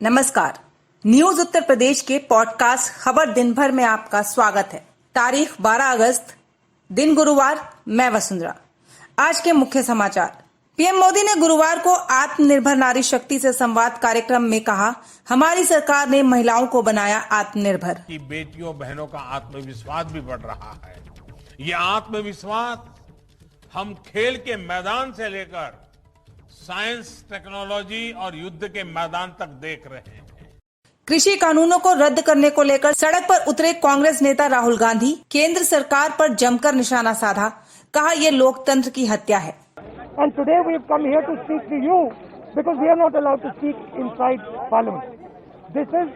नमस्कार, न्यूज उत्तर प्रदेश के पॉडकास्ट खबर दिन भर में आपका स्वागत है। तारीख 12 अगस्त, दिन गुरुवार। मैं वसुंधरा। आज के मुख्य समाचार। पीएम मोदी ने गुरुवार को आत्मनिर्भर नारी शक्ति से संवाद कार्यक्रम में कहा, हमारी सरकार ने महिलाओं को बनाया आत्मनिर्भर। बेटियों बहनों का आत्मविश्वास भी बढ़ रहा है। ये आत्मविश्वास हम खेल के मैदान से लेकर साइंस, टेक्नोलॉजी और युद्ध के मैदान तक देख रहे हैं। कृषि कानूनों को रद्द करने को लेकर सड़क पर उतरे कांग्रेस नेता राहुल गांधी, केंद्र सरकार पर जमकर निशाना साधा। कहा, यह लोकतंत्र की हत्या है। And today we have come here to speak to you because we are not allowed to speak inside Parliament. This is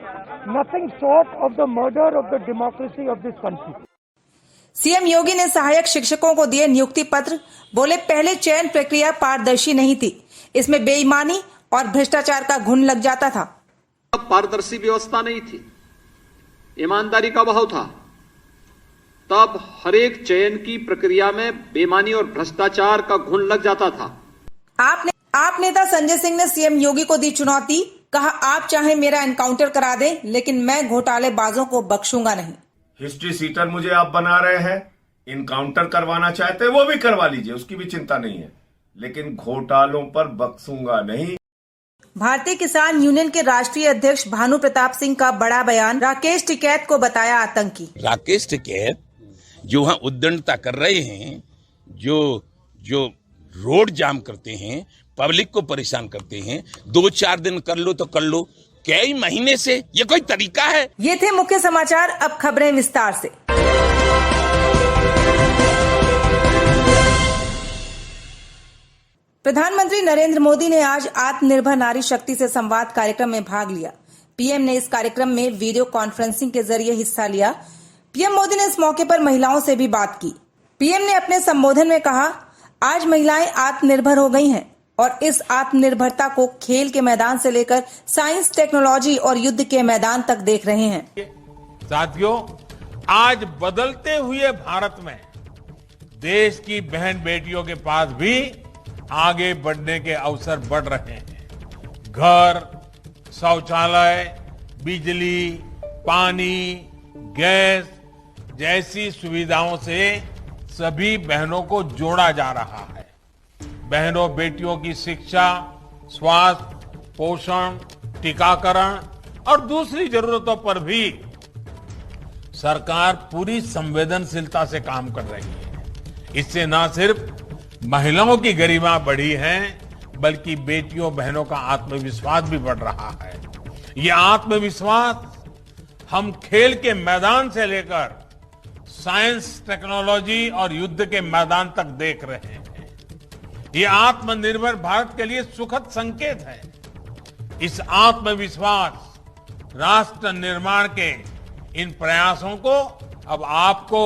nothing short of the murder of the democracy of this country. CM Yogi ने सहायक शिक्षकों को दिए नियुक्ति पत्र। बोले, पहले चयन प्रक्रिया पारदर्शी नहीं थी, इसमें बेईमानी और भ्रष्टाचार का घुन लग जाता था। पारदर्शी व्यवस्था नहीं थी, ईमानदारी का अभाव था। तब हर एक चयन की प्रक्रिया में बेईमानी और भ्रष्टाचार का घुन लग जाता था। आप नेता संजय सिंह ने सीएम योगी को दी चुनौती। कहा, आप चाहे मेरा एनकाउंटर करा दें, लेकिन मैं घोटालेबाजों को बख्शूंगा नहीं। हिस्ट्री सीटर मुझे आप बना रहे हैं, इनकाउंटर करवाना चाहते हैं वो भी करवा लीजिए, उसकी भी चिंता नहीं है, लेकिन घोटालों पर बख्शूंगा नहीं। भारतीय किसान यूनियन के राष्ट्रीय अध्यक्ष भानु प्रताप सिंह का बड़ा बयान। राकेश टिकैत को बताया आतंकी। राकेश टिकैत जो वहां उद्दंडता कर रहे हैं, जो रोड जाम करते हैं, पब्लिक को परेशान करते हैं, 2-4 दिन कर लो तो कर लो, कई महीने से ये कोई तरीका है? ये थे मुख्य समाचार। अब खबरें विस्तार से। प्रधानमंत्री नरेंद्र मोदी ने आज आत्मनिर्भर नारी शक्ति से संवाद कार्यक्रम में भाग लिया। पीएम ने इस कार्यक्रम में वीडियो कॉन्फ्रेंसिंग के जरिए हिस्सा लिया। पीएम मोदी ने इस मौके पर महिलाओं से भी बात की। पीएम ने अपने संबोधन में कहा, आज महिलाएं आत्मनिर्भर हो गई हैं और इस आत्मनिर्भरता को खेल के मैदान से लेकर साइंस, टेक्नोलॉजी और युद्ध के मैदान तक देख रहे हैं। साथियों, आज बदलते हुए भारत में देश की बहन बेटियों के पास भी आगे बढ़ने के अवसर बढ़ रहे हैं। घर, शौचालय, बिजली, पानी, गैस जैसी सुविधाओं से सभी बहनों को जोड़ा जा रहा है। बहनों बेटियों की शिक्षा, स्वास्थ्य, पोषण, टीकाकरण और दूसरी जरूरतों पर भी सरकार पूरी संवेदनशीलता से काम कर रही है। इससे न सिर्फ महिलाओं की गरिमा बढ़ी है, बल्कि बेटियों बहनों का आत्मविश्वास भी बढ़ रहा है। ये आत्मविश्वास हम खेल के मैदान से लेकर साइंस, टेक्नोलॉजी और युद्ध के मैदान तक देख रहे हैं। ये आत्मनिर्भर भारत के लिए सुखद संकेत है। इस आत्मविश्वास राष्ट्र निर्माण के इन प्रयासों को अब आपको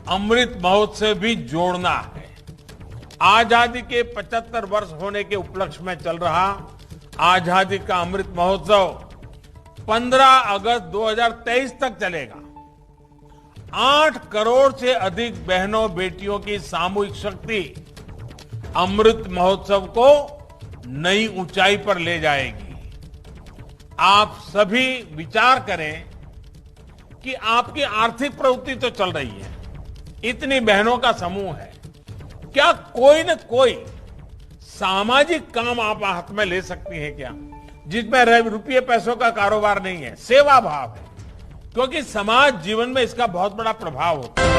अमृत महोत्सव भी जोड़ना है। आजादी के 75 वर्ष होने के उपलक्ष्य में चल रहा आजादी का अमृत महोत्सव 15 अगस्त 2023 तक चलेगा। 8 करोड़ से अधिक बहनों बेटियों की सामूहिक शक्ति अमृत महोत्सव को नई ऊंचाई पर ले जाएगी। आप सभी विचार करें कि आपकी आर्थिक प्रवृत्ति तो चल रही है, इतनी बहनों का समूह है, क्या कोई न कोई सामाजिक काम आप हाथ में ले सकती हैं क्या, जिसमें रुपये पैसों का कारोबार नहीं है, सेवा भाव है, क्योंकि समाज जीवन में इसका बहुत बड़ा प्रभाव होता है।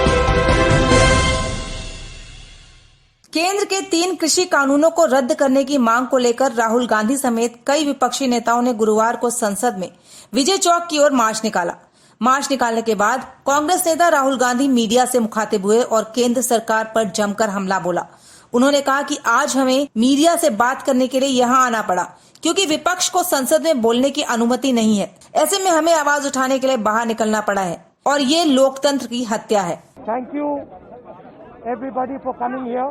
केंद्र के 3 कृषि कानूनों को रद्द करने की मांग को लेकर राहुल गांधी समेत कई विपक्षी नेताओं ने गुरुवार को संसद में विजय चौक की ओर मार्च निकाला। मार्च निकालने के बाद कांग्रेस नेता राहुल गांधी मीडिया से मुखातिब हुए और केंद्र सरकार पर जमकर हमला बोला। उन्होंने कहा कि आज हमें मीडिया से बात करने के लिए यहाँ आना पड़ा, क्योंकि विपक्ष को संसद में बोलने की अनुमति नहीं है। ऐसे में हमें आवाज उठाने के लिए बाहर निकलना पड़ा है और ये लोकतंत्र की हत्या है। Thank you everybody for coming here.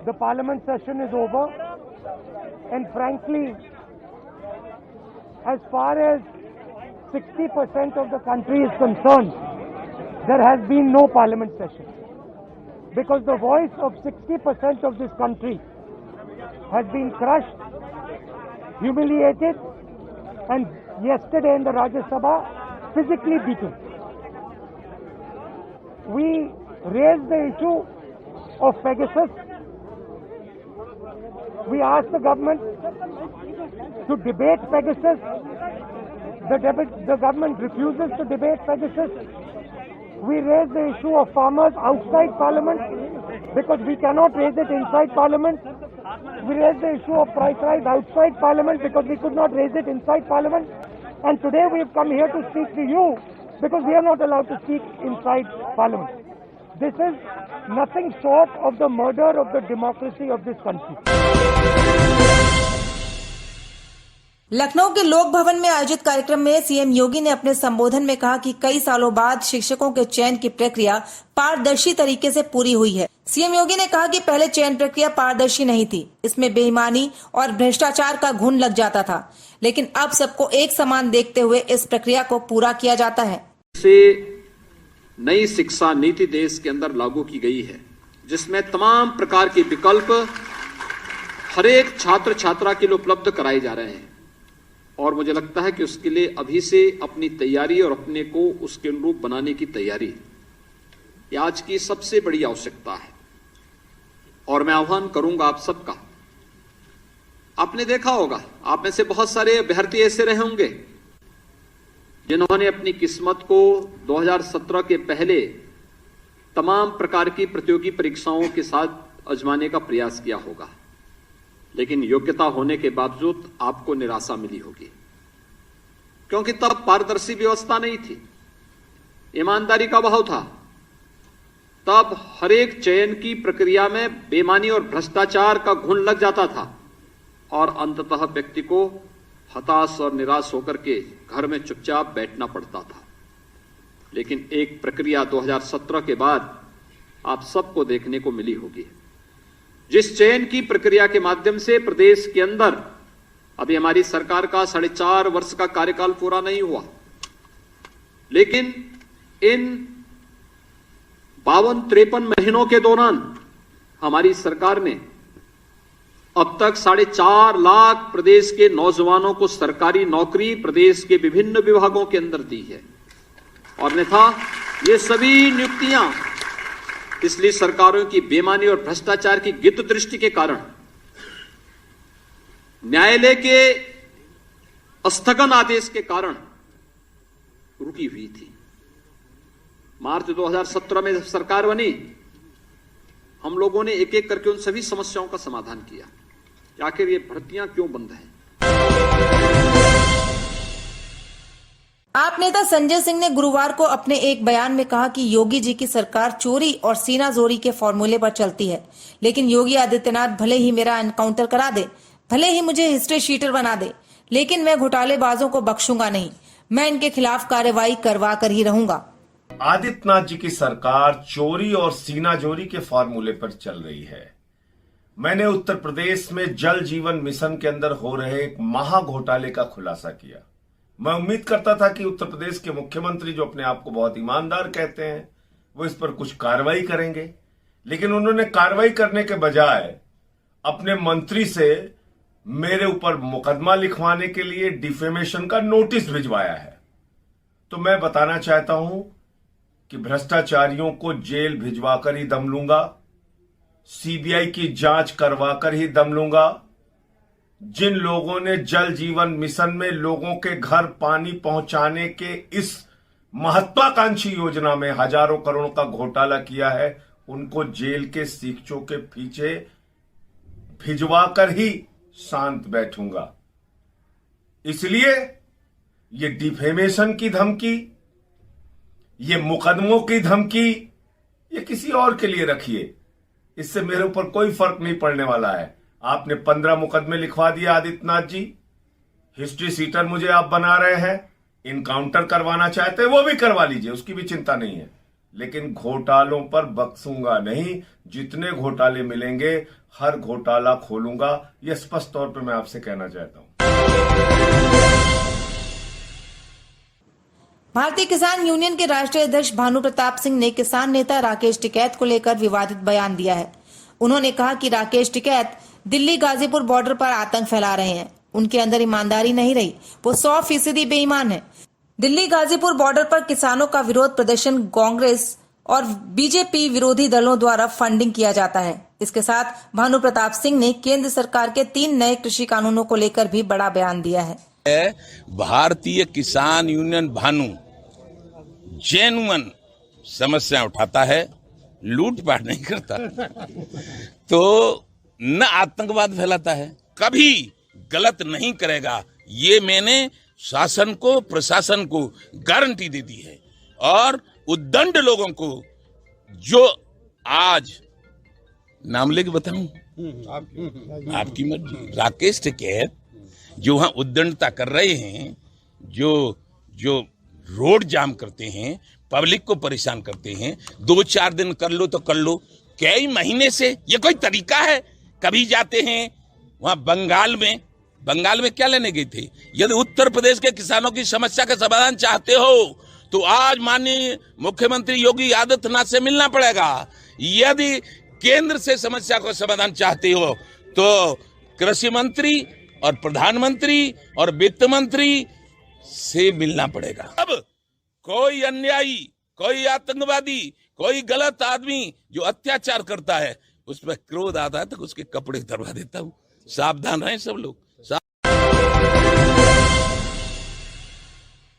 The parliament session is over, and frankly, as far as 60% of the country is concerned, there has been no parliament session, because the voice of 60% of this country has been crushed humiliated, and yesterday in the Rajya Sabha, physically beaten. We raised the issue of Pegasus. We asked the government to debate Pegasus. The government refuses to debate Pegasus. We raised the issue of farmers outside Parliament because we cannot raise it inside Parliament. We raised the issue of price rise outside Parliament because we could not raise it inside Parliament. And today we have come here to speak to you because we are not allowed to speak inside Parliament. This is nothing short of the murder of the democracy of this country. Lucknow के लोक भवन में आयोजित कार्यक्रम में CM Yogi ने अपने संबोधन में कहा कि कई सालों बाद शिक्षकों के चयन की प्रक्रिया पारदर्शी तरीके से पूरी हुई है। सीएम योगी ने कहा कि पहले चयन प्रक्रिया पारदर्शी नहीं थी, इसमें बेईमानी और भ्रष्टाचार का घुन लग जाता था, लेकिन अब सबको एक समान देखते हुए इस प्रक्रिया को पूरा किया जाता है। से नई शिक्षा नीति देश के अंदर लागू की गई है, जिसमें तमाम प्रकार के विकल्प हर एक छात्र छात्रा के लिए उपलब्ध कराए जा रहे हैं और मुझे लगता है कि उसके लिए अभी से अपनी तैयारी और अपने को उसके अनुरूप बनाने की तैयारी ये आज की सबसे बड़ी आवश्यकता है। और मैं आह्वान करूंगा आप सबका, आपने देखा होगा, आप में से बहुत सारे अभ्यर्थी ऐसे रहे होंगे जिन्होंने अपनी किस्मत को 2017 के पहले तमाम प्रकार की प्रतियोगी परीक्षाओं के साथ आजमाने का प्रयास किया होगा, लेकिन योग्यता होने के बावजूद आपको निराशा मिली होगी, क्योंकि तब पारदर्शी व्यवस्था नहीं थी, ईमानदारी का अभाव था। तब हर एक चयन की प्रक्रिया में बेईमानी और भ्रष्टाचार का घुन लग जाता था और अंततः व्यक्ति को हताश और निराश होकर के घर में चुपचाप बैठना पड़ता था। लेकिन एक प्रक्रिया 2017 के बाद आप सबको देखने को मिली होगी, जिस चयन की प्रक्रिया के माध्यम से प्रदेश के अंदर अभी हमारी सरकार का 4.5 वर्ष का कार्यकाल पूरा नहीं हुआ, लेकिन इन 52-53 महीनों के दौरान हमारी सरकार ने अब तक 4.5 लाख प्रदेश के नौजवानों को सरकारी नौकरी प्रदेश के विभिन्न विभागों के अंदर दी है। और अन्यथा ये सभी नियुक्तियां पिछली सरकारों की बेईमानी और भ्रष्टाचार की गिद्ध दृष्टि के कारण न्यायालय के स्थगन आदेश के कारण रुकी हुई थी। मार्च 2017 में जब सरकार बनी, हम लोगों ने एक एक करके उन सभी समस्याओं का समाधान किया कि आखिर ये भर्तियां क्यों बंद हैं। आप नेता संजय सिंह ने गुरुवार को अपने एक बयान में कहा कि योगी जी की सरकार चोरी और सीनाजोरी के फॉर्मूले पर चलती है, लेकिन योगी आदित्यनाथ भले ही मेरा एनकाउंटर करा दे, भले ही मुझे हिस्ट्री शीटर बना दे, लेकिन मैं घोटालेबाजों को बख्शूंगा नहीं, मैं इनके खिलाफ कार्रवाई करवा कर ही रहूंगा। आदित्यनाथ जी की सरकार चोरी और सीनाजोरी के फॉर्मूले पर चल रही है। मैंने उत्तर प्रदेश में जल जीवन मिशन के अंदर हो रहे एक महा घोटाले का खुलासा किया। मैं उम्मीद करता था कि उत्तर प्रदेश के मुख्यमंत्री, जो अपने आप को बहुत ईमानदार कहते हैं, वो इस पर कुछ कार्रवाई करेंगे, लेकिन उन्होंने कार्रवाई करने के बजाय अपने मंत्री से मेरे ऊपर मुकदमा लिखवाने के लिए डिफेमेशन का नोटिस भिजवाया है। तो मैं बताना चाहता हूं कि भ्रष्टाचारियों को जेल भिजवाकर ही दम लूंगा, सीबीआई की जांच करवाकर ही दम लूंगा। जिन लोगों ने जल जीवन मिशन में लोगों के घर पानी पहुंचाने के इस महत्वाकांक्षी योजना में हजारों करोड़ का घोटाला किया है, उनको जेल के सीखचों के पीछे भिजवाकर ही शांत बैठूंगा। इसलिए ये डिफेमेशन की धमकी, ये मुकदमों की धमकी, ये किसी और के लिए रखिए, इससे मेरे ऊपर कोई फर्क नहीं पड़ने वाला है। आपने 15 मुकदमे लिखवा दिए आदित्यनाथ जी, हिस्ट्री सीटर मुझे आप बना रहे हैं, इनकाउंटर करवाना चाहते हैं वो भी करवा लीजिए, उसकी भी चिंता नहीं है, लेकिन घोटालों पर बख्शूंगा नहीं। जितने घोटाले मिलेंगे हर घोटाला खोलूंगा, यह स्पष्ट तौर पर मैं आपसे कहना चाहता हूं। भारतीय किसान यूनियन के राष्ट्रीय अध्यक्ष भानु प्रताप सिंह ने किसान नेता राकेश टिकैत को लेकर विवादित बयान दिया है। उन्होंने कहा कि राकेश टिकैत दिल्ली गाजीपुर बॉर्डर पर आतंक फैला रहे हैं। उनके अंदर ईमानदारी नहीं रही, वो 100% बेईमान है। दिल्ली गाजीपुर बॉर्डर पर किसानों का विरोध प्रदर्शन कांग्रेस और बीजेपी विरोधी दलों द्वारा फंडिंग किया जाता है। इसके साथ भानु प्रताप सिंह ने केंद्र सरकार के 3 नए कृषि कानूनों को लेकर भी बड़ा बयान दिया है। भारतीय किसान यूनियन भानु जेन्युइन समस्या उठाता है, लूटपाट नहीं करता, तो न आतंकवाद फैलाता है, कभी गलत नहीं करेगा। ये मैंने शासन को, प्रशासन को गारंटी दे दी है। और उद्दंड लोगों को जो आज नाम लेके बताऊं, आपकी मर्जी, राकेश टिकैत जो वहां उद्दंडता कर रहे हैं, जो रोड जाम करते हैं, पब्लिक को परेशान करते हैं, 2-4 दिन कर लो तो कर लो, कई महीने से ये कोई तरीका है? कभी जाते हैं वहां बंगाल में क्या लेने गए थे? यदि उत्तर प्रदेश के किसानों की समस्या का समाधान चाहते हो तो आज माननीय मुख्यमंत्री योगी आदित्यनाथ से मिलना पड़ेगा। यदि केंद्र से समस्या को समाधान चाहते हो तो कृषि मंत्री और प्रधानमंत्री और वित्त मंत्री से मिलना पड़ेगा। अब कोई अन्यायी, कोई आतंकवादी, कोई गलत आदमी जो अत्याचार करता है, उस पर क्रोध आता है तो उसके कपड़े उतरवा देता हूं। सावधान रहें सब लोग।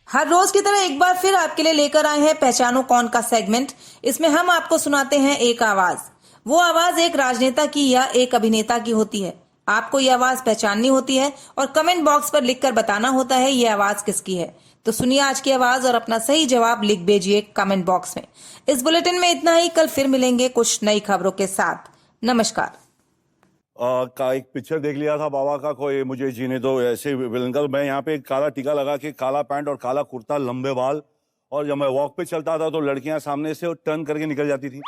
हर रोज की तरह एक बार फिर आपके लिए लेकर आए हैं पहचानो कौन का सेगमेंट। इसमें हम आपको सुनाते हैं एक आवाज। वो आवाज एक राजनेता की या एक अभिनेता की होती है। आपको ये आवाज पहचाननी होती है और कमेंट बॉक्स पर लिखकर बताना होता है ये आवाज किसकी है। तो सुनिए आज की आवाज और अपना सही जवाब लिख भेजिए कमेंट बॉक्स में। इस बुलेटिन में इतना ही। कल फिर मिलेंगे कुछ नई खबरों के साथ। नमस्कार। का एक पिक्चर देख लिया था बाबा का, कोई मुझे जीने दो ऐसे विलन का। मैं यहाँ पे काला टीका लगा के, काला पैंट और काला कुर्ता, लंबे बाल, और जब मैं वॉक पे चलता था तो लड़कियां सामने से टर्न करके निकल जाती थी।